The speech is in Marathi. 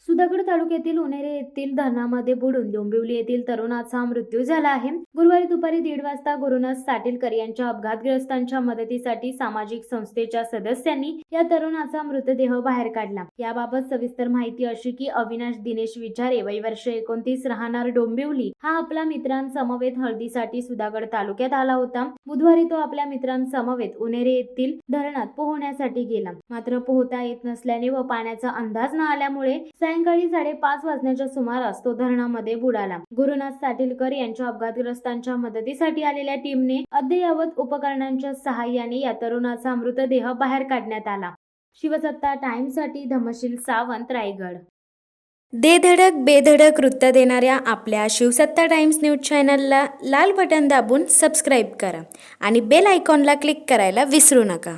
सुधागड तालुक्यातील उन्हेरे येथील धरणामध्ये बुडून डोंबिवली येथील तरुणाचा मृत्यू झाला आहे। गुरुवारी दुपारी 1:30 वाजता गुरुनाथ साटीलकर यांच्या अपघातग्रस्तांच्या मदतीसाठी सामाजिक संस्थेच्या सदस्यांनी या तरुणाचा मृतदेह बाहेर काढला। याबाबत सविस्तर माहिती अशी की अविनाश दिनेश विचारे वय वर्ष 29 राहणार डोंबिवली हा आपल्या मित्रांसमवेत हळदीसाठी सुधागड तालुक्यात आला होता। बुधवारी तो आपल्या मित्रांसमवेत उन्हेरे येथील धरणात पोहण्यासाठी गेला, मात्र पोहता येत नसल्याने व पाण्याचा अंदाज न आल्यामुळे सायंकाळी 5:30 वाजण्याच्या सुमारास तो धरणामध्ये बुडाला। गुरुनाथ साटीलकर यांच्या अपघातग्रस्तांच्या मदतीसाठी आलेल्या टीमने अद्ययावत उपकरणांच्या सहाय्याने या तरुणाचा मृतदेह बाहेर काढण्यात आला। शिवसत्ता टाइम्ससाठी धमशील सावंत, रायगड। दे धडक बेधडक वृत्त देणाऱ्या आपल्या शिवसत्ता टाइम्स न्यूज चॅनलला लाल बटन दाबून सबस्क्राईब करा आणि बेल आयकॉनला क्लिक करायला विसरू नका।